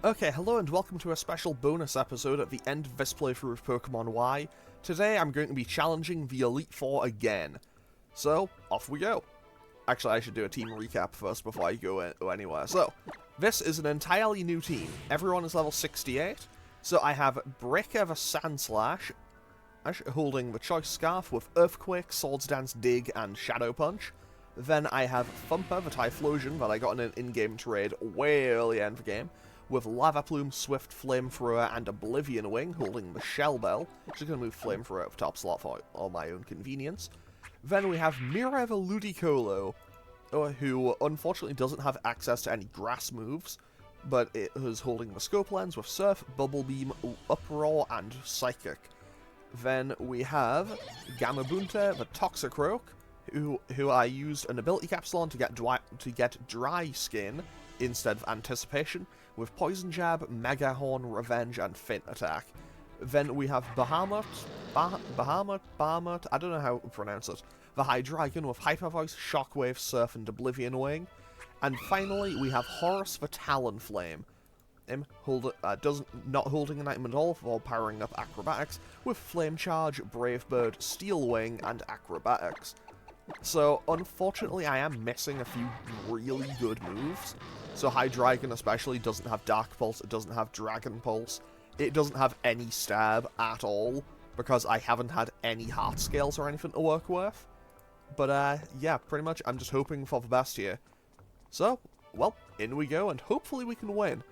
Okay, hello and welcome to a special bonus episode at the end of this playthrough of Pokemon Y. Today I'm going to be challenging the Elite Four again. So, off we go. Actually, I should do a team recap first before I go anywhere. So, this is an entirely new team. Everyone is level 68. So I have Breaker the Sandslash, holding the Choice Scarf with Earthquake, Swords Dance, Dig, and Shadow Punch. Then I have Thumper the Typhlosion that I got in an in-game trade way early in the game, with Lava Plume, Swift Flamethrower, and Oblivion Wing holding the Shell Bell. Just going to move Flamethrower out of top slot for all my own convenience. Then we have Mira the Ludicolo, who unfortunately doesn't have access to any grass moves, but it is holding the Scope Lens with Surf, Bubble Beam, Uproar, and Psychic. Then we have Gamabunta the Toxicroak, who I used an ability capsule on to get Dry Skin instead of Anticipation, with Poison Jab, Mega Horn, Revenge, and Faint Attack. Then we have Bahamut, I don't know how to pronounce it, the Hydreigon with Hyper Voice, Shockwave, Surf, and Oblivion Wing. And finally, we have Horus the Talonflame, not holding an item at all for powering up Acrobatics, with Flame Charge, Brave Bird, Steel Wing, and Acrobatics. So, unfortunately, I am missing a few really good moves. So Hydreigon especially doesn't have Dark Pulse, it doesn't have Dragon Pulse, it doesn't have any Stab at all, because I haven't had any Heart Scales or anything to work with. But, yeah, pretty much I'm just hoping for the best here. So, well, in we go, and hopefully we can win.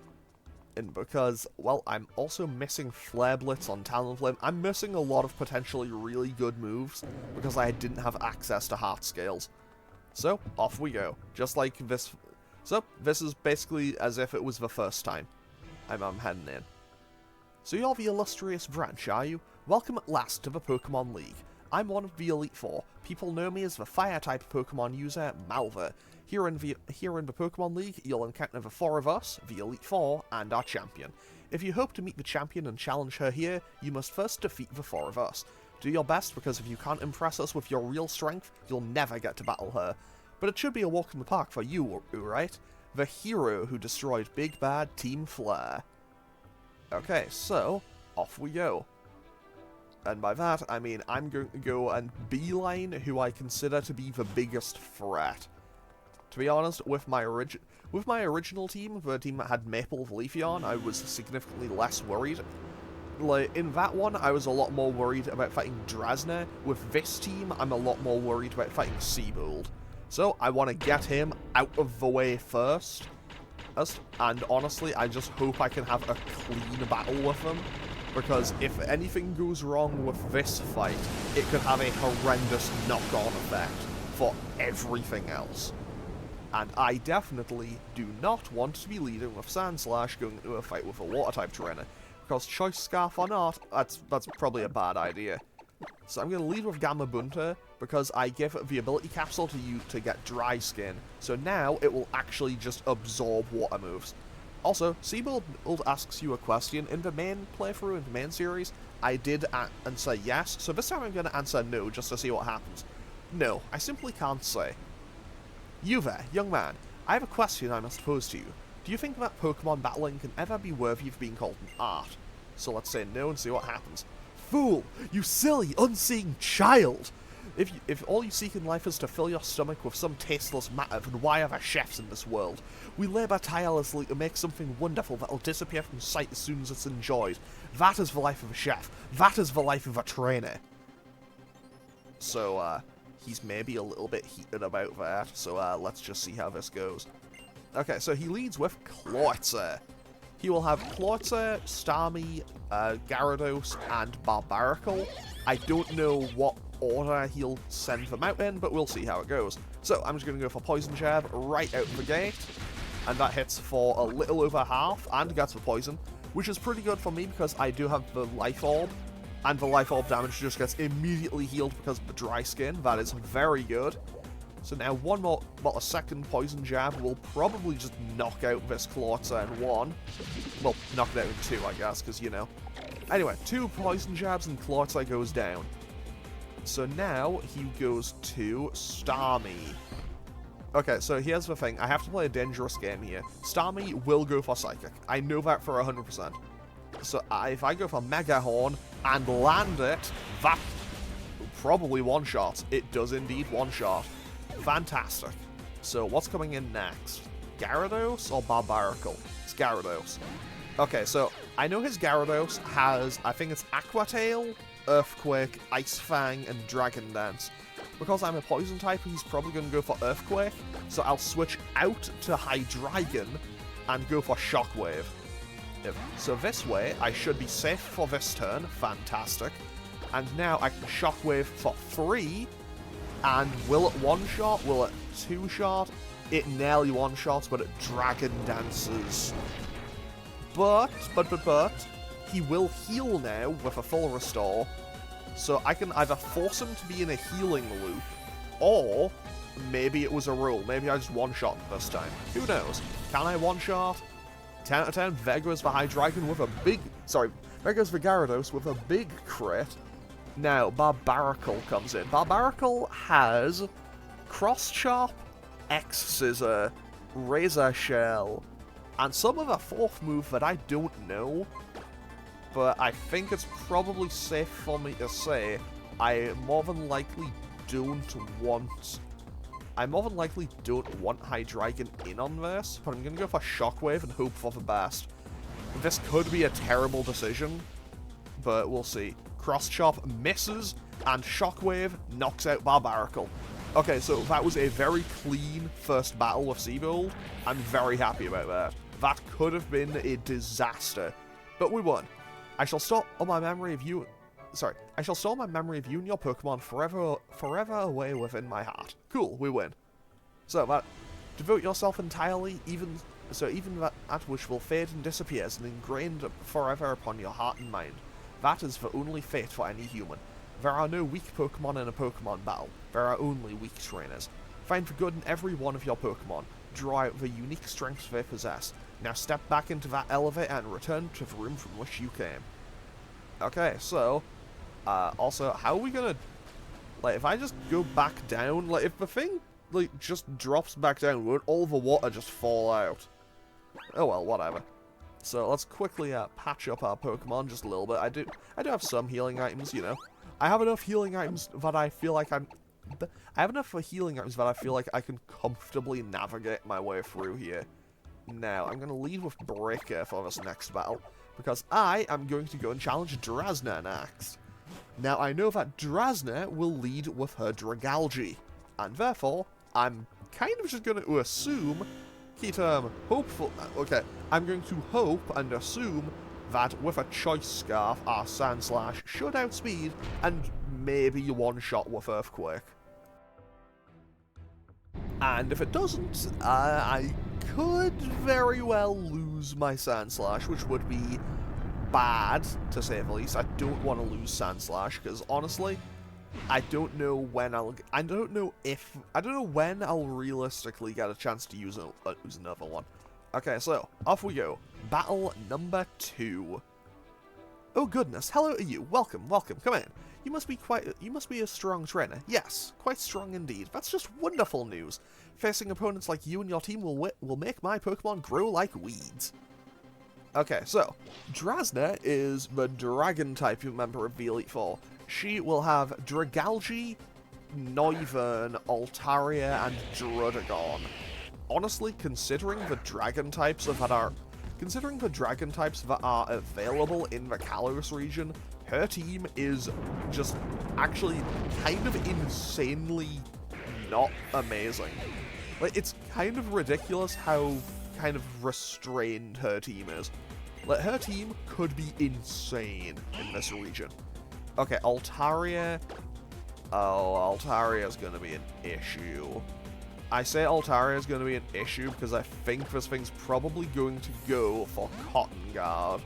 And because, well, I'm also missing Flare Blitz on Talonflame. I'm missing a lot of potentially really good moves, because I didn't have access to Heart Scales. So, off we go. Just like this. So, this is basically as if it was the first time I'm heading in. So you're the illustrious branch, are you? Welcome at last to the Pokemon League. I'm one of the Elite Four. People know me as the Fire-type Pokemon user, Malva. Here in the Pokemon League, you'll encounter the four of us, the Elite Four, and our champion. If you hope to meet the champion and challenge her here, you must first defeat the four of us. Do your best, because if you can't impress us with your real strength, you'll never get to battle her. But it should be a walk in the park for you, right? The hero who destroyed Big Bad Team Flare. Okay, so, off we go. And by that, I mean I'm going to go and beeline who I consider to be the biggest threat. To be honest, with my original team, the team that had Maple Leafeon, I was significantly less worried. Like, in that one, I was a lot more worried about fighting Drasna. With this team, I'm a lot more worried about fighting Seabold. So, I want to get him out of the way first. And honestly, I just hope I can have a clean battle with him. Because if anything goes wrong with this fight, it could have a horrendous knock-on effect for everything else. And I definitely do not want to be leading with Sandslash going into a fight with a Water-type trainer. Because Choice Scarf or not, that's probably a bad idea. So I'm going to lead with Gamabunta, because I give it the ability capsule to you to get Dry Skin. So now it will actually just absorb water moves. Also, Seabold asks you a question. In the main playthrough, in the main series, I did answer yes, so this time I'm going to answer no, just to see what happens. No, I simply can't say. You there, young man, I have a question I must pose to you. Do you think that Pokemon battling can ever be worthy of being called an art? So let's say no and see what happens. Fool! You silly, unseeing child! If all you seek in life is to fill your stomach with some tasteless matter, then why are there chefs in this world? We labour tirelessly to make something wonderful that'll disappear from sight as soon as it's enjoyed. That is the life of a chef. That is the life of a trainer. So, he's maybe a little bit heated about that, so let's just see how this goes. Okay, so he leads with Kloitzer. He will have Kloitzer, Starmie, Gyarados, and Barbaracle. I don't know what order he'll send them out in, but we'll see how it goes. So, I'm just going to go for Poison Jab right out the gate, and that hits for a little over half, and gets the poison, which is pretty good for me because I do have the Life Orb, and the Life Orb damage just gets immediately healed because of the Dry Skin. That is very good. So now a second Poison Jab will probably just knock out this Kloitzer in one. Well, knock it out in two, I guess, because, you know. Anyway, 2 Poison Jabs and Kloitzer goes down. So now he goes to Starmie. Okay, so here's the thing. I have to play a dangerous game here. Starmie will go for Psychic. I know that for 100%. So if I go for Mega Horn and land it, that probably one-shot. It does indeed one-shot. Fantastic. So what's coming in next? Gyarados or Barbaracle? It's Gyarados. Okay, so I know his Gyarados has, I think it's Aqua Tail, Earthquake, Ice Fang, and Dragon Dance. Because I'm a poison type, he's probably going to go for Earthquake, so I'll switch out to Hydreigon and go for Shockwave. So this way, I should be safe for this turn. Fantastic. And now I can Shockwave for 3, and will it one-shot? Will it two-shot? It nearly one-shots, but it Dragon Dances. But, he will heal now with a full restore, so I can either force him to be in a healing loop, or maybe it was a rule. Maybe I just one-shot this time. Who knows? Can I one-shot? 10 out of 10. Vegas for Hydreigon with a big... Sorry, Vegas for Gyarados with a big crit. Now, Barbaracle comes in. Barbaracle has Cross Chop, X-Scissor, Razor Shell, and some of a fourth move that I don't know, but I think it's probably safe for me to say I more than likely don't want Hydreigon in on this, but I'm going to go for Shockwave and hope for the best. This could be a terrible decision, but we'll see. Cross Chop misses, and Shockwave knocks out Barbaracle. Okay, so that was a very clean first battle with Seabold. I'm very happy about that. That could have been a disaster, but we won. I shall store my memory of you and your Pokemon forever away within my heart. Cool, we win. So that devote yourself entirely, even that which will fade and disappears and ingrained forever upon your heart and mind. That is the only fate for any human. There are no weak Pokemon in a Pokemon battle. There are only weak trainers. Find the good in every one of your Pokemon. Draw out the unique strengths they possess. Now step back into that elevator and return to the room from which you came. Okay, so, also, how are we gonna, like, if I just go back down, like, if the thing, like, just drops back down, won't all the water just fall out? Oh well, whatever. So let's quickly patch up our Pokemon just a little bit. I do have some healing items, you know. I have enough healing items that I feel like I can comfortably navigate my way through here. Now, I'm going to lead with Breaker for this next battle, because I am going to go and challenge Drasna next. Now, I know that Drasna will lead with her Dragalge, and therefore, I'm kind of just going to assume, key term, hopeful, okay, I'm going to hope and assume that with a Choice Scarf, our Sandslash should outspeed, and maybe one-shot with Earthquake. And if it doesn't, I could very well lose my Sandslash, which would be bad, to say the least. I don't want to lose Sandslash, because honestly, I don't know when I'll realistically get a chance to use another one. Okay, so, off we go. Battle number 2. Oh goodness, hello to you. Welcome, come in. You must be a strong trainer. Yes, quite strong indeed. That's just wonderful news. Facing opponents like you and your team will make my Pokemon grow like weeds. Okay, so, Drasna is the Dragon-type member of the Elite Four. She will have Dragalge, Noivern, Altaria, and Druddigon. Honestly, considering the Dragon types that are available in the Kalos region, her team is just actually kind of insanely not amazing. Like, it's kind of ridiculous how kind of restrained her team is. Like, her team could be insane in this region. Okay, Altaria. Oh, Altaria's gonna be an issue. I say Altaria's gonna be an issue because I think this thing's probably going to go for Cotton Guard.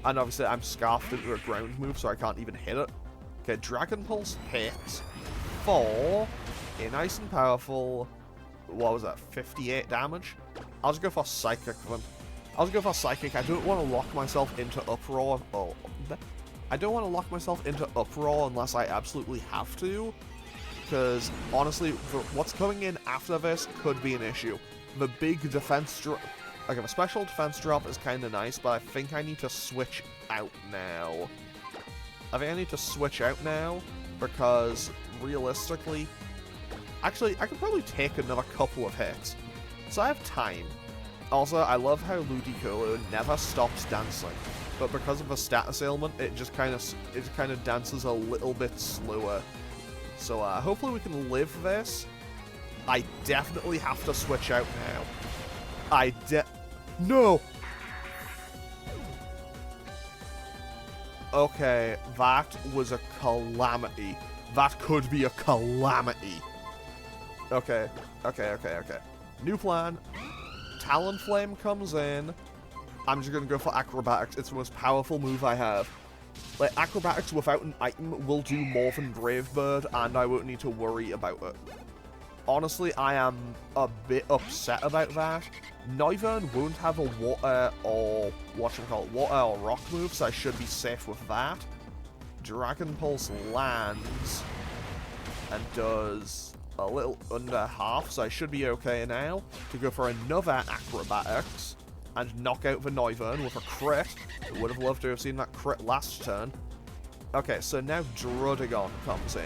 And obviously I'm scarfed into a ground move, so I can't even hit it. Okay, Dragon Pulse hits for a nice and powerful, what was that, 58 damage? I'll just go for Psychic then. I don't want to lock myself into Uproar. I don't want to lock myself into Uproar unless I absolutely have to. because honestly, what's coming in after this could be an issue. The big defense drop, like a special defense drop is kind of nice, but I think I need to switch out now. Because realistically, actually, I could probably take another couple of hits, so I have time. Also, I love how Ludicolo never stops dancing, but because of the status ailment, it kind of dances a little bit slower. So hopefully we can live this. I definitely have to switch out now. No! Okay, that was a calamity. That could be a calamity. Okay. New plan. Talonflame comes in. I'm just gonna go for Acrobatics. It's the most powerful move I have. Like, Acrobatics without an item will do more than Brave Bird, and I won't need to worry about it. Honestly, I am a bit upset about that. Noivern won't have a water or water or rock move, so I should be safe with that. Dragon Pulse lands and does a little under half, so I should be okay now to go for another Acrobatics and knock out the Noivern with a crit. I would have loved to have seen that crit last turn. Okay, so now Druddigon comes in.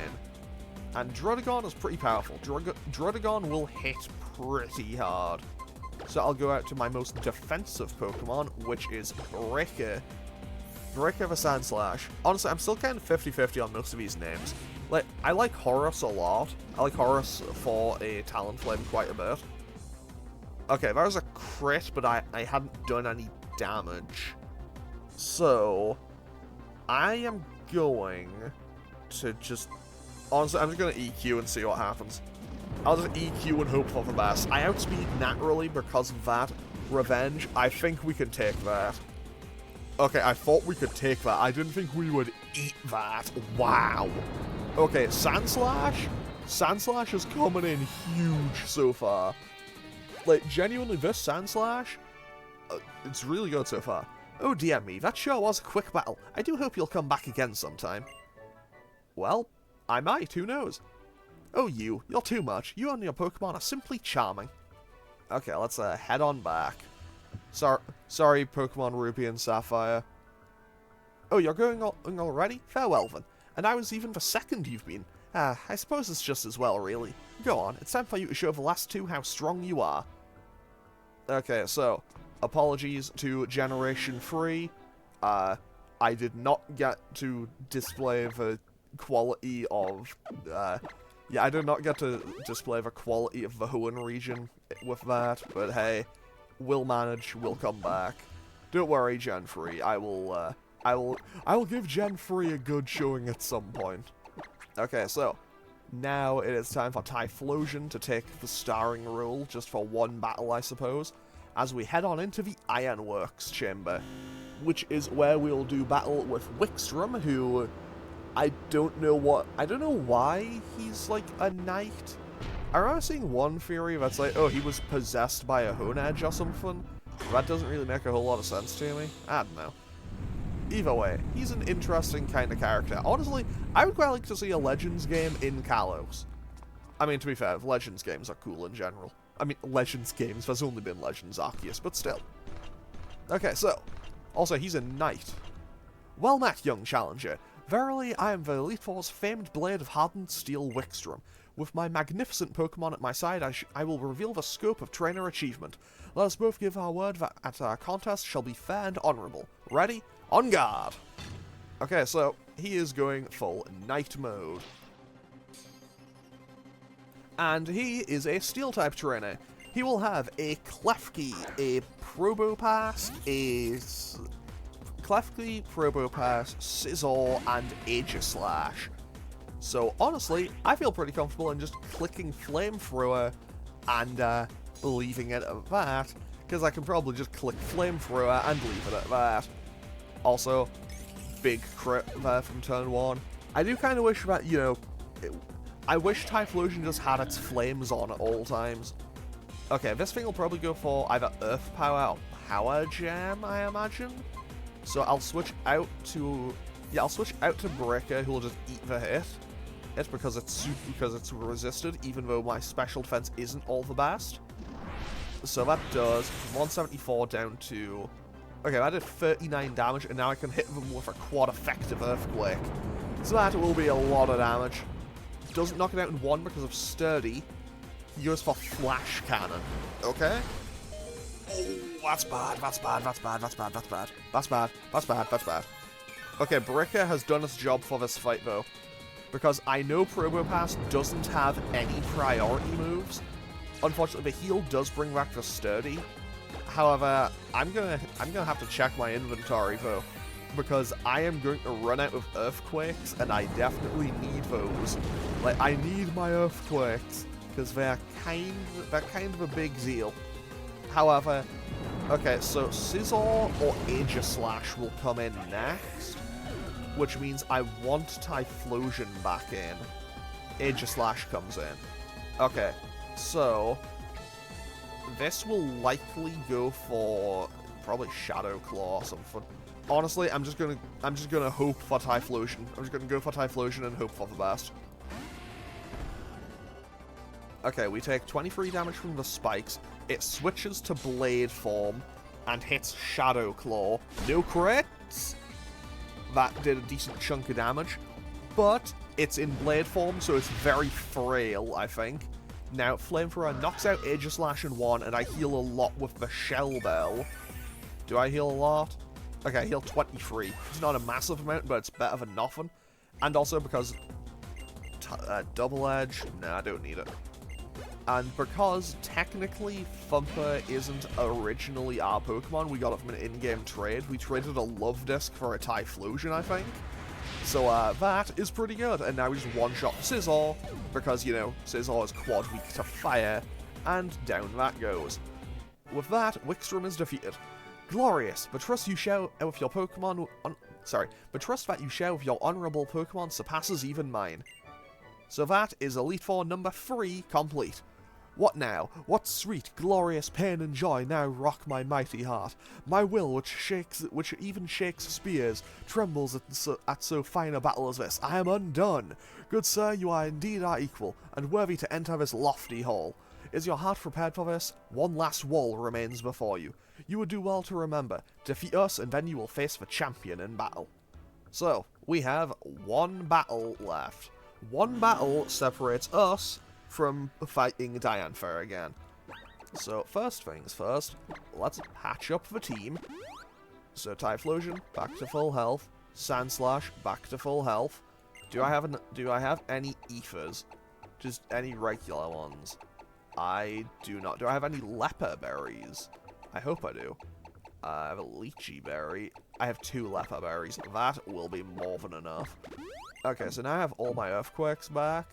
And Druddigon is pretty powerful. Druddigon will hit pretty hard. So I'll go out to my most defensive Pokemon, which is Breaker. Breaker the Sandslash. Honestly, I'm still kind of 50-50 on most of these names. Like, I like Horus a lot. I like Horus for a Talonflame quite a bit. Okay, that was a crit, but I hadn't done any damage. So, I am going to just... Honestly, I'm just going to EQ and see what happens. I'll just EQ and hope for the best. I outspeed naturally because of that. Revenge, I think we can take that. Okay, I thought we could take that. I didn't think we would eat that. Wow. Okay, Sandslash? Sandslash is coming in huge so far. Like, genuinely, this Sandslash, it's really good so far. Oh dear me, that sure was a quick battle. I do hope you'll come back again sometime. Well, I might, who knows? Oh you're too much. You and your Pokemon are simply charming. Okay, let's head on back. Sorry, Pokemon Ruby and Sapphire. Oh, you're going already? Farewell then. And I was even the second you've been. I suppose it's just as well, really. Go on, it's time for you to show the last two how strong you are. Okay, so, apologies to Generation 3. I did not get to display the quality of, yeah, I did not get to display the quality of the Hoenn region with that, but hey, we'll manage, we'll come back. Don't worry, Gen 3, I will give Gen 3 a good showing at some point. Okay, so, now it is time for Typhlosion to take the starring role, just for one battle, I suppose, as we head on into the Ironworks chamber, which is where we'll do battle with Wikstrom, who I don't know why he's like a knight. I remember seeing one theory that's like, oh, he was possessed by a Honedge or something. That doesn't really make a whole lot of sense to me. I don't know. Either way, he's an interesting kind of character. Honestly, I would quite like to see a Legends game in Kalos. I mean, to be fair, Legends games are cool in general. I mean, Legends games, there's only been Legends Arceus, but still. Okay, so, also, he's a knight. Well met, young challenger. Verily, I am the Elite Four's famed blade of hardened steel Wikstrom. With my magnificent Pokemon at my side, I will reveal the scope of trainer achievement. Let us both give our word that our contest shall be fair and honorable. Ready? On guard! Okay, so, he is going full Knight mode. And he is a Steel-type trainer. He will have a Klefki, a Probopass, Klefki, Probopass, Scizor, and Aegislash. So, honestly, I feel pretty comfortable in just clicking Flamethrower and leaving it at that, because I can probably just click Flamethrower and leave it at that. Also, big crit there from turn 1. I do kind of wish that, you know, I wish Typhlosion just had its flames on at all times. Okay, this thing will probably go for either Earth Power or Power Jam, I imagine. So I'll switch out to... Yeah, I'll switch out to Breaker, who will just eat the hit. it because it's resisted, even though my special defense isn't all the best. So that does 174 down to... Okay, that did 39 damage, and now I can hit them with a quad-effective Earthquake. So that will be a lot of damage. Doesn't knock it out in one because of Sturdy. He goes for Flash Cannon. Okay? Oh, that's bad, that's bad, that's bad, that's bad, that's bad. That's bad, that's bad, that's bad. Okay, Bricker has done its job for this fight, though. Because I know Probopass doesn't have any priority moves. Unfortunately, the heal does bring back the Sturdy. However, I'm gonna have to check my inventory, though. Because I am going to run out of Earthquakes, and I definitely need those. Like, I need my Earthquakes, because they're kind of a big deal. However, okay, so Scizor or Aegislash will come in next, which means I want Typhlosion back in. Aegislash comes in. Okay, so this will likely go for probably Shadow Claw or something. Honestly, I'm just gonna hope for Typhlosion. I'm just gonna go for Typhlosion and hope for the best. Okay, we take 23 damage from the spikes. It switches to Blade form and hits Shadow Claw. No crits! That did a decent chunk of damage, but it's in Blade form, so it's very frail, I think. Now, Flamethrower knocks out Aegislash in one, and I heal a lot with the Shell Bell. Do I heal a lot? Okay, I heal 23. It's not a massive amount, but it's better than nothing. And also because... Double Edge? Nah, I don't need it. And because, technically, Thumper isn't originally our Pokemon, we got it from an in-game trade. We traded a Love Disc for a Typhlosion, I think. So, that is pretty good. And now we just one-shot Scizor, because, you know, Scizor is quad weak to fire, and down that goes. With that, Wixstrom is defeated. Glorious, but trust you share with your Pokemon... but trust that you share with your honorable Pokemon surpasses even mine. So that is Elite Four number 3 complete. What now? What sweet, glorious pain and joy now rock my mighty heart. My will, which even shakes spears, trembles at so fine a battle as this. I am undone. Good sir, you are indeed our equal, and worthy to enter this lofty hall. Is your heart prepared for this? One last wall remains before you. You would do well to remember. Defeat us, and then you will face the champion in battle. So, we have one battle left. One battle separates us from fighting Diantha again. So, first things first, let's patch up the team. So, Typhlosion, back to full health. Sandslash, back to full health. Do I have any Ethers? Just any regular ones? I do not. Do I have any Leper Berries? I hope I do. I have a Lychee Berry. I have 2 Leper Berries. That will be more than enough. Okay, so now I have all my Earthquakes back.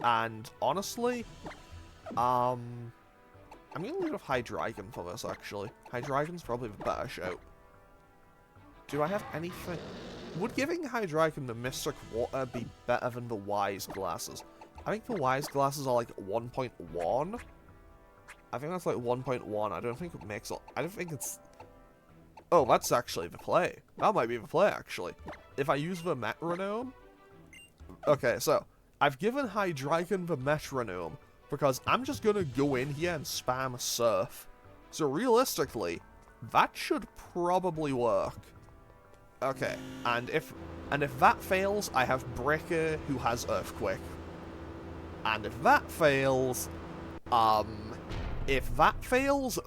And honestly, I'm gonna leave with Hydreigon for this, actually. Hydreigon's probably the better shout. Do I have anything? Would giving Hydreigon the Mystic Water be better than the Wise Glasses? I think the Wise Glasses are like 1.1. I think that's like 1.1. I don't think it makes... I don't think it's... Oh, that's actually the play. That might be the play, actually. If I use the Metronome... Okay, so... I've given Hydreigon the Metronome because I'm just gonna go in here and spam Surf. So realistically, that should probably work. Okay, and if that fails, I have Breaker who has Earthquake. And if that fails,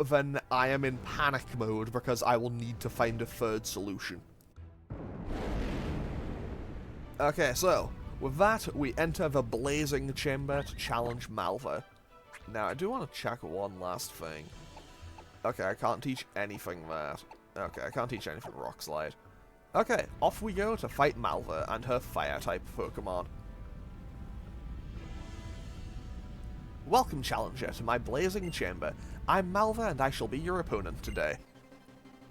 then I am in panic mode because I will need to find a third solution. Okay, so, with that, we enter the Blazing Chamber to challenge Malva. Now, I do want to check one last thing. Okay, I can't teach anything that. Okay, I can't teach anything Rock Slide. Okay, off we go to fight Malva and her Fire-type Pokemon. Welcome, Challenger, to my Blazing Chamber. I'm Malva, and I shall be your opponent today.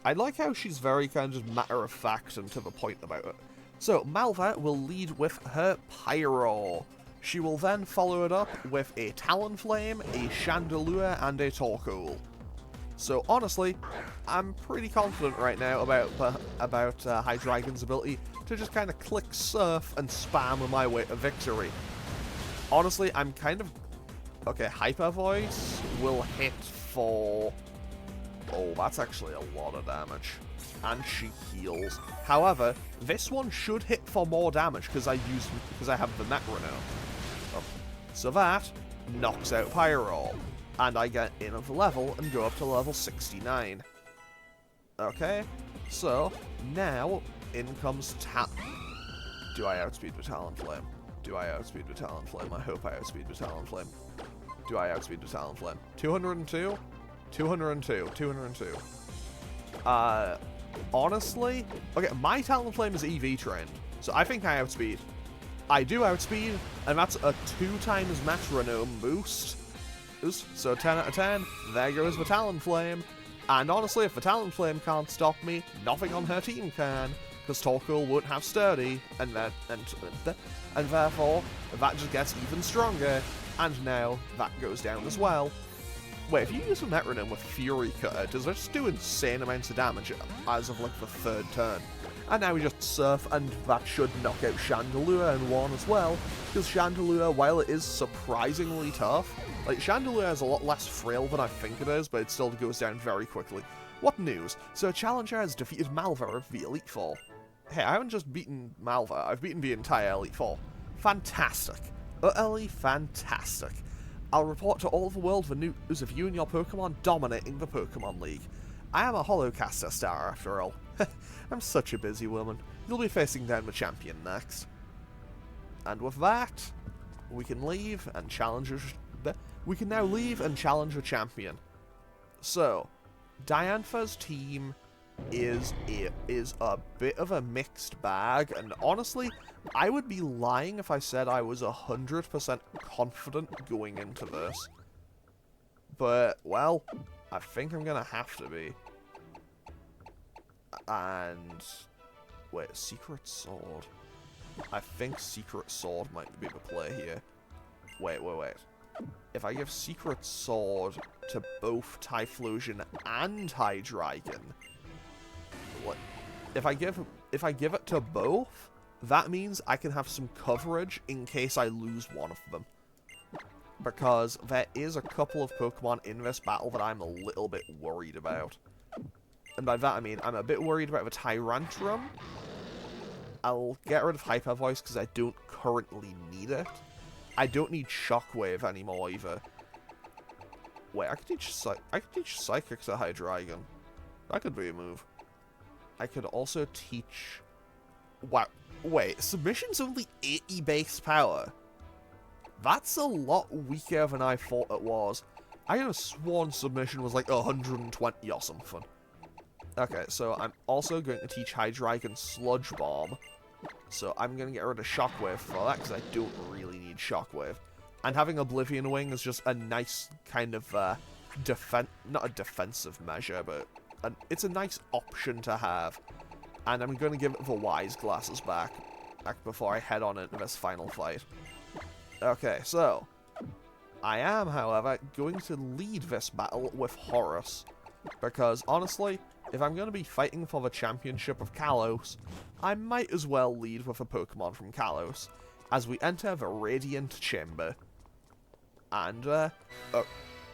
I like how she's very kind of matter-of-fact and to the point about it. So, Malva will lead with her Pyro. She will then follow it up with a Talonflame, a Chandelure, and a Torkoal. So, honestly, I'm pretty confident right now about Hydreigon's ability to just kind of click Surf and spam my way to victory. Honestly, I'm kind of... Okay, Hyper Voice will hit for... Oh, that's actually a lot of damage. And she heals. However, this one should hit for more damage because I have the metronome. Oh. So that knocks out Pyro. And I get another level and go up to level 69. Okay, so now in comes Do I outspeed with Talonflame? Do I outspeed with Talonflame? I hope I outspeed with Talonflame. Do I outspeed with Talonflame? 202? 202. 202. Honestly, okay, my Talonflame is EV trained, so I think I outspeed. I do outspeed, and that's a 2 times metronome boost. So 10 out of 10, there goes the Talonflame. And honestly, if the Talonflame can't stop me, nothing on her team can, because Torkoal won't have Sturdy, and therefore, that just gets even stronger, and now that goes down as well. Wait, if you use a metronome with Fury Cutter, does that just do insane amounts of damage as of, like, the 3rd turn? And now we just Surf, and that should knock out Chandelure in 1 as well, because Chandelure, while it is surprisingly tough, like, Chandelure is a lot less frail than I think it is, but it still goes down very quickly. What news? So Challenger has defeated Malva of the Elite Four. Hey, I haven't just beaten Malva, I've beaten the entire Elite Four. Fantastic. Utterly fantastic. I'll report to all the world the news of you and your Pokemon dominating the Pokemon League. I am a Holocaster star, after all. I'm such a busy woman. You'll be facing down the champion next. And with that, we can leave and challenge... We can now leave and challenge the champion. So, Diantha's team is a bit of a mixed bag, and honestly, I would be lying if I said I was 100% confident going into this. But, well, I think I'm gonna have to be. And... Wait, Secret Sword. I think Secret Sword might be the play here. Wait. If I give Secret Sword to both Typhlosion and Hydreigon... What? If I give it to both, that means I can have some coverage in case I lose one of them. Because there is a couple of Pokemon in this battle that I'm a little bit worried about. And by that I mean, I'm a bit worried about the Tyrantrum. I'll get rid of Hyper Voice because I don't currently need it. I don't need Shockwave anymore either. Wait, I could teach Psychic to Hydreigon. That could be a move. I could also teach... Wow. Wait, Submission's only 80 base power. That's a lot weaker than I thought it was. I could have sworn Submission was like 120 or something. Okay, so I'm also going to teach Hydreigon Sludge Bomb. So I'm going to get rid of Shockwave for that, because I don't really need Shockwave. And having Oblivion Wing is just a nice kind of, not a defensive measure, but it's a nice option to have. And I'm going to give it the Wise Glasses back before I head on into this final fight. Okay, so I am, however, going to lead this battle with Horus, because honestly, if I'm going to be fighting for the championship of Kalos, I might as well lead with a Pokemon from Kalos, as we enter the Radiant Chamber. And,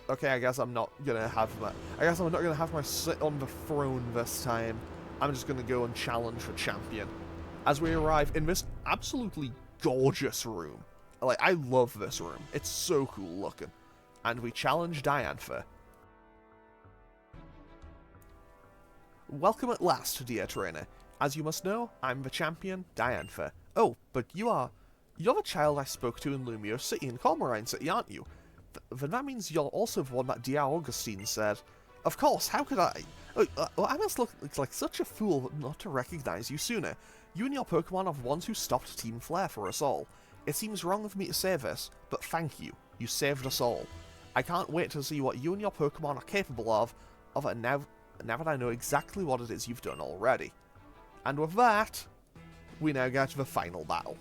okay, I guess I'm not gonna have my sit on the throne this time. I'm just gonna go and challenge the champion. As we arrive in this absolutely gorgeous room. Like, I love this room. It's so cool looking. And we challenge Diantha. Welcome at last, dear trainer. As you must know, I'm the champion, Diantha. Oh, but you're the child I spoke to in Lumiose City and Cormorine City, aren't you? Then that means you're also the one that dear Augustine said. Of course, how could I? Well, I must look like such a fool not to recognize you sooner. You and your Pokemon are the ones who stopped Team Flare for us all. It seems wrong of me to say this, but thank you. You saved us all. I can't wait to see what you and your Pokemon are capable of now that I know exactly what it is you've done already. And with that, we now get to the final battle.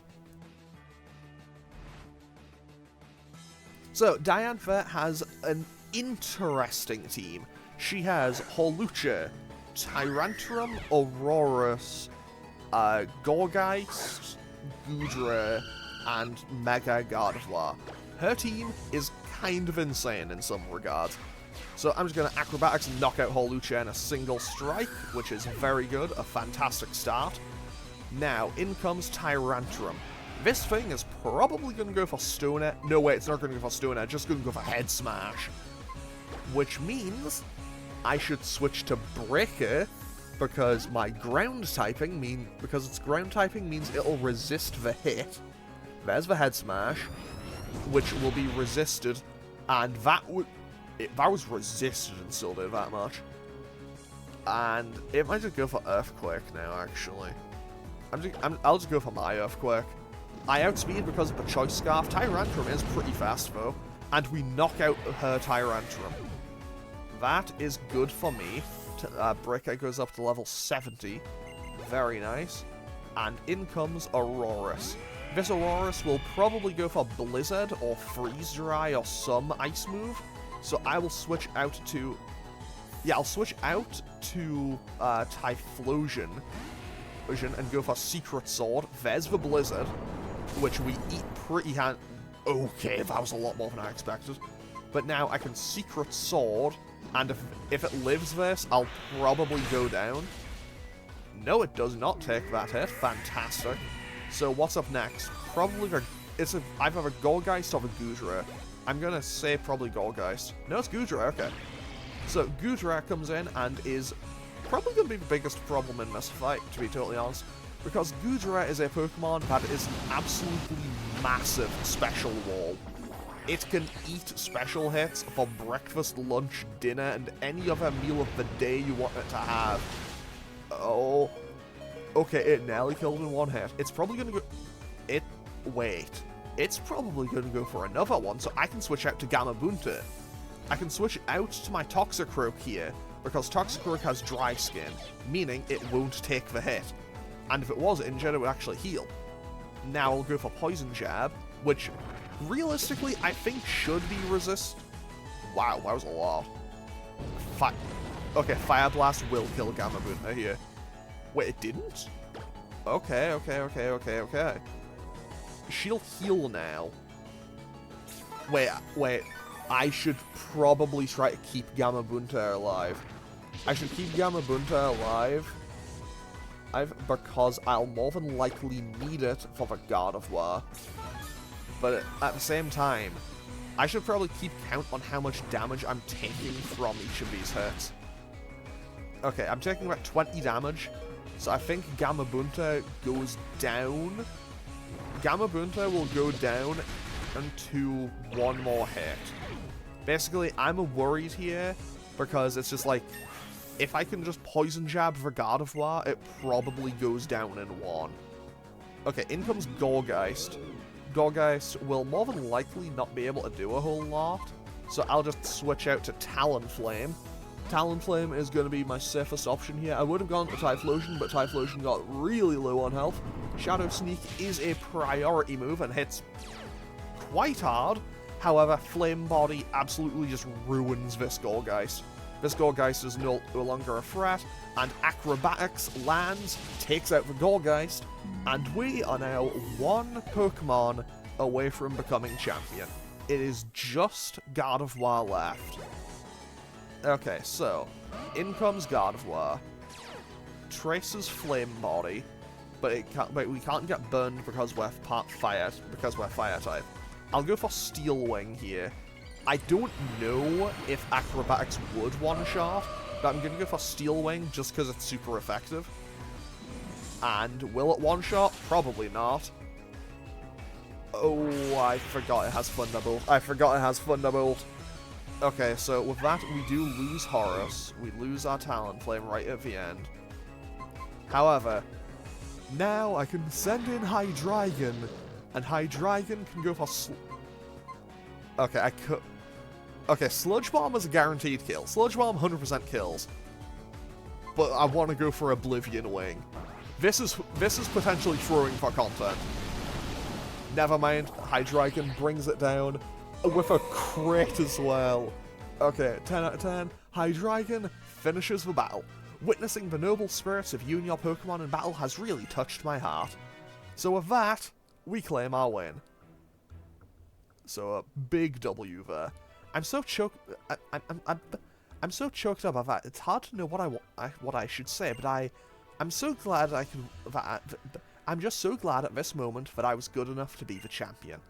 So, Diantha has an interesting team. She has Hawlucha, Tyrantrum, Aurorus, Gorgeist, Goodra, and Mega Gardevoir. Her team is kind of insane in some regards. So I'm just going to Acrobatics and knock out Hawlucha in a single strike, which is very good, a fantastic start. Now, in comes Tyrantrum. This thing is probably going to go for Stone Edge. No, wait, it's not going to go for Stone Edge, just going to go for Head Smash. Which means I should switch to Breaker, because my ground typing means it'll resist the hit. There's the Head Smash, which will be resisted, and that was resisted and still did that much. And it might just go for Earthquake now, actually. I'll just go for my Earthquake. I outspeed because of the Choice Scarf. Tyrantrum is pretty fast, though, and we knock out her Tyrantrum. That is good for me. Breaker goes up to level 70. Very nice. And in comes Aurorus. This Aurorus will probably go for Blizzard or Freeze Dry or some ice move. So I will switch out to... Yeah, I'll switch out to Typhlosion and go for Secret Sword. There's the Blizzard, which we eat pretty hand... Okay, that was a lot more than I expected. But now I can Secret Sword, and if it lives this, I'll probably go down. No, it does not take that hit. Fantastic. So what's up next? Probably it's either a Gourgeist or a Goodra. I'm gonna say probably Gourgeist. No, it's Goodra, okay. So Goodra comes in and is probably gonna be the biggest problem in this fight, to be totally honest. Because Goodra is a Pokemon that is an absolutely massive special wall. It can eat special hits for breakfast, lunch, dinner, and any other meal of the day you want it to have. Oh. Okay, it nearly killed in one hit. It's probably gonna go... Wait. It's probably gonna go for another one, so I can switch out to Gamabunta. I can switch out to my Toxicroak here, because Toxicroak has dry skin, meaning it won't take the hit. And if it was injured, it would actually heal. Now I'll go for Poison Jab, which... realistically, I think should be resist. Wow, that was a lot. Okay, Fire Blast will kill Gamabunta here. Wait, it didn't? Okay. She'll heal now. Wait. I should probably try to keep Gamabunta alive. I should keep Gamabunta alive. Because I'll more than likely need it for the Gardevoir. But at the same time, I should probably keep count on how much damage I'm taking from each of these hits. Okay, I'm taking about 20 damage, so I think Gamabunta goes down. Gamabunta will go down into one more hit. Basically, I'm worried here, because it's just like, if I can just Poison Jab for Gardevoir, it probably goes down in one. Okay, in comes Gourgeist. Gourgeist will more than likely not be able to do a whole lot, so I'll just switch out to Talonflame. Talonflame is going to be my safest option here. I would have gone for Typhlosion, but Typhlosion got really low on health. Shadow Sneak is a priority move and hits quite hard. However, Flame Body absolutely just ruins this Gourgeist. This Gourgeist is no longer a threat, and Acrobatics lands, takes out the Gourgeist, and we are now one Pokemon away from becoming champion. It is just Gardevoir left. Okay, so, in comes Gardevoir. Traces Flame Body, but we can't get burned because we're fire type. I'll go for Steel Wing here. I don't know if Acrobatics would one-shot, but I'm going to go for Steel Wing just because it's super effective. And will it one-shot? Probably not. Oh, I forgot it has Thunderbolt. Okay, so with that, we do lose Horus. We lose our Talonflame right at the end. However, now I can send in Hydreigon, and Hydreigon can go for... Okay, Sludge Bomb is a guaranteed kill. Sludge Bomb 100% kills. But I want to go for Oblivion Wing. This is potentially throwing for content. Never mind, Hydreigon brings it down with a crit as well. Okay, 10 out of 10. Hydreigon finishes the battle. Witnessing the noble spirits of you and your Pokemon in battle has really touched my heart. So with that, we claim our win. So a big W there. I'm so choked. I'm so choked up about that. It's hard to know what I should say, but I'm so glad I could. I'm just so glad at this moment that I was good enough to be the champion.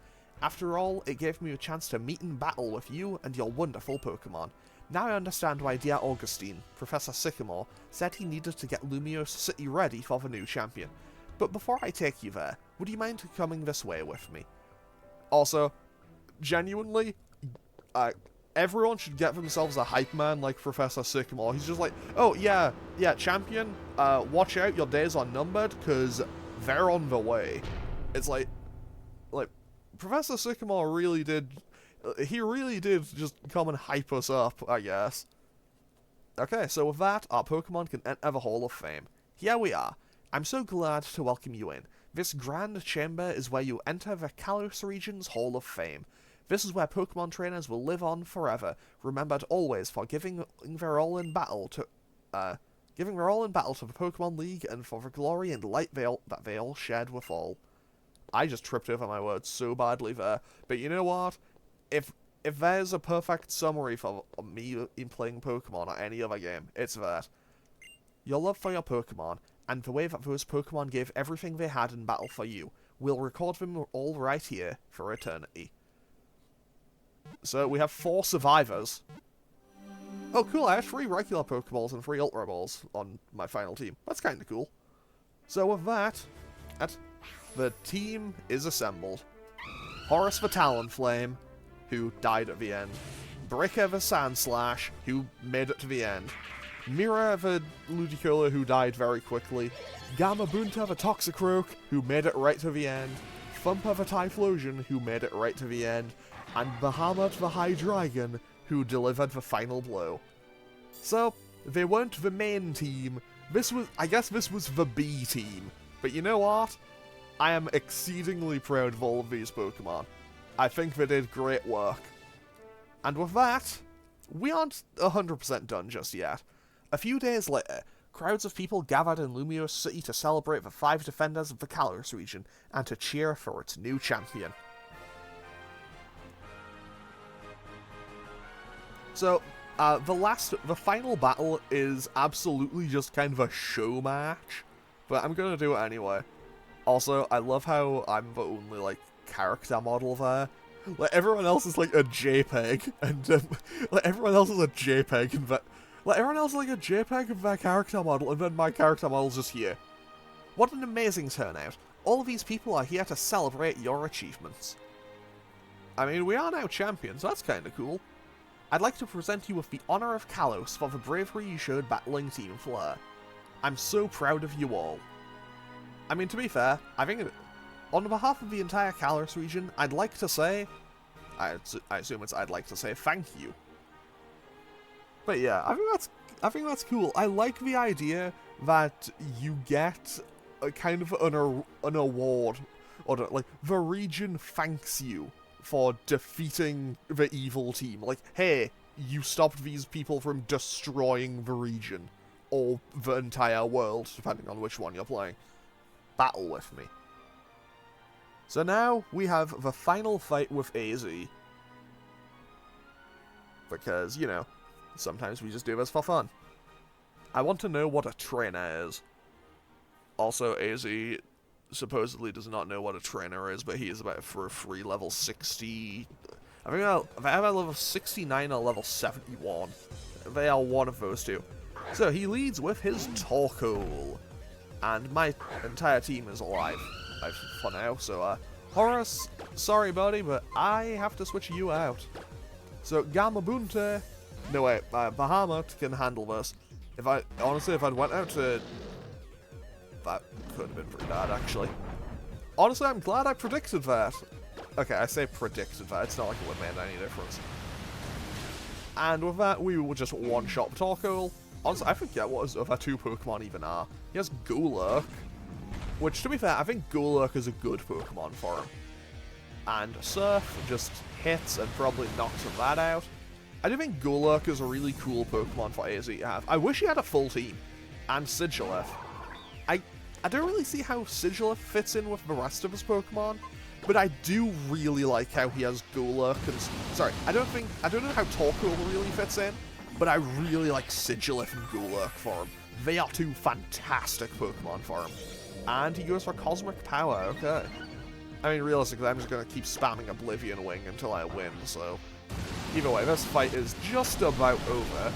After all, it gave me a chance to meet and battle with you and your wonderful Pokemon. Now I understand why dear Augustine, Professor Sycamore, said he needed to get Lumiose City ready for the new champion. But before I take you there, would you mind coming this way with me? Also, genuinely, everyone should get themselves a hype man like Professor Sycamore. He's just like, oh yeah, champion, watch out, your days are numbered, cause they're on the way. It's like, Professor Sycamore really did, he really did just come and hype us up, I guess. Okay, so with that, our Pokemon can enter the Hall of Fame. Here we are. I'm so glad to welcome you in. This grand chamber is where you enter the Kalos region's Hall of Fame. This is where Pokemon trainers will live on forever, remembered always for giving their all in battle to the Pokemon League and for the glory and light that they all shared with all. I just tripped over my words so badly there, but you know what? If there's a perfect summary for me in playing Pokemon or any other game, it's that. Your love for your Pokemon, and the way that those Pokemon gave everything they had in battle for you, we'll record them all right here for eternity. So we have 4 survivors. Oh cool, I have 3 regular Pokeballs and 3 Ultra Balls on my final team. That's kinda cool. So with that, the team is assembled. Horace the Talonflame, who died at the end. Bricker the Sandslash, who made it to the end. Mira the Ludicolo, who died very quickly. Gamabunta the Toxicroak, who made it right to the end. Thumper the Typhlosion, who made it right to the end. And Bahamut the Hydreigon, who delivered the final blow. So, they weren't the main team. I guess this was the B team. But you know what? I am exceedingly proud of all of these Pokemon. I think they did great work. And with that, we aren't 100% done just yet. A few days later, crowds of people gathered in Lumiose City to celebrate the 5 defenders of the Kalos region and to cheer for its new champion. So, the final battle is absolutely just kind of a show match, but I'm gonna do it anyway. Also, I love how I'm the only, character model there. Everyone else is, a JPEG, and, everyone else is a JPEG, and everyone else is, a JPEG of their character model, and then my character model's just here. What an amazing turnout. All of these people are here to celebrate your achievements. I mean, we are now champions, so that's kinda cool. I'd like to present you with the honor of Kalos for the bravery you showed battling Team Fleur. I'm so proud of you all. I mean, to be fair, I think on behalf of the entire Kalos region, I'd like to say, I assume it's I'd like to say thank you. But yeah, I think that's cool. I like the idea that you get a kind of an award, or the region thanks you for defeating the evil team. Like, hey, you stopped these people from destroying the region, or the entire world, depending on which one you're playing. Battle with me. So now we have the final fight with AZ. Because, you know, sometimes we just do this for fun. I want to know what a trainer is. Also, AZ supposedly does not know what a trainer is, but he is about for a free level 60... I think I have a level 69 or level 71. They are one of those two. So he leads with his Torkoal. And my entire team is alive for now, so Horace, sorry buddy, but I have to switch you out. So Gamabunta, no wait, Bahamut can handle this. Honestly, if I'd went out to... That could have been pretty bad, actually. Honestly, I'm glad I predicted that. Okay, I say predicted that, it's not like it would have made any difference. And with that, we will just one-shot Torkoal. Honestly, I forget what his other 2 Pokemon even are. He has Golurk, which, to be fair, I think Golurk is a good Pokemon for him. And Surf just hits and probably knocks that out. I do think Golurk is a really cool Pokemon for AZ to have. I wish he had a full team. And Sigilif. I don't really see how Sigilif fits in with the rest of his Pokemon, but I do really like how he has Golurk and... Sorry, I don't know how Torkoal really fits in, but I really like Sigilif and Golurk for him. They are two fantastic Pokemon for him. And he goes for Cosmic Power, okay. I mean, realistically, I'm just going to keep spamming Oblivion Wing until I win, so... Either way, this fight is just about over.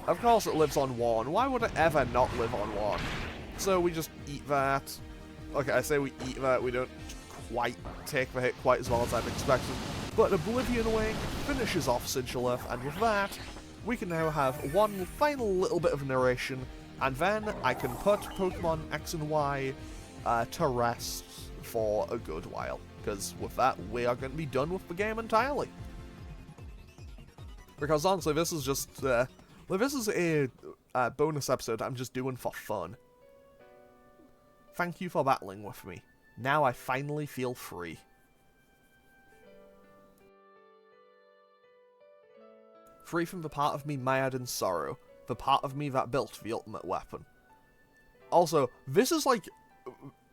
Of course it lives on 1. Why would it ever not live on 1? So we just eat that. Okay, I say we eat that. We don't quite take the hit quite as well as I'd expected. But Oblivion Wing finishes off Sigilif, and with that, we can now have one final little bit of narration, and then I can put Pokemon X and Y to rest for a good while. Because with that, we are going to be done with the game entirely. Because honestly, this is just... this is a bonus episode I'm just doing for fun. Thank you for battling with me. Now I finally feel free. Free from the part of me mired in sorrow, the part of me that built the ultimate weapon. Also, this is like...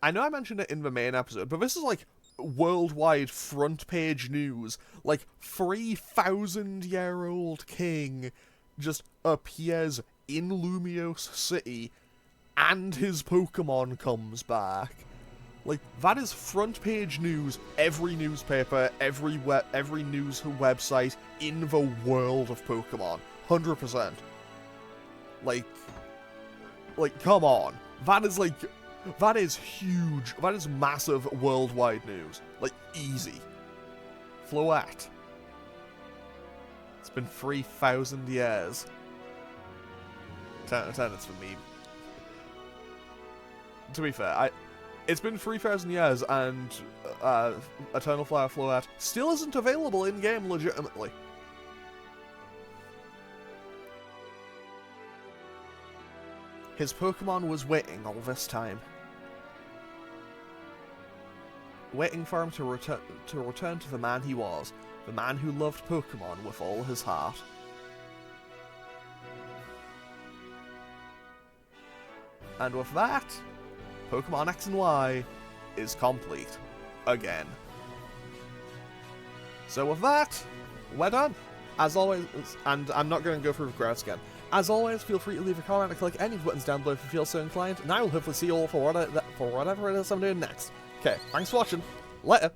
I know I mentioned it in the main episode, but this is like worldwide front page news. Like, 3,000-year-old king just appears in Lumiose City, and his Pokemon comes back. Like, that is front page news, every newspaper, every news website in the world of Pokemon. 100%. Like, come on. That is huge. That is massive worldwide news. Like, easy. Floette. It's been 3,000 years. 10 out of 10, it's for me. To be fair, it's been 3,000 years, and Eternal Flower Floette still isn't available in-game legitimately. His Pokemon was waiting all this time. Waiting for him to return to the man he was, the man who loved Pokemon with all his heart. And with that, Pokemon X and Y is complete. Again. So with that, we're done. As always, and I'm not going to go through the graphs again. As always, feel free to leave a comment and click any of the buttons down below if you feel so inclined, and I will hopefully see you all for whatever it is I'm doing next. Okay, thanks for watching. Later.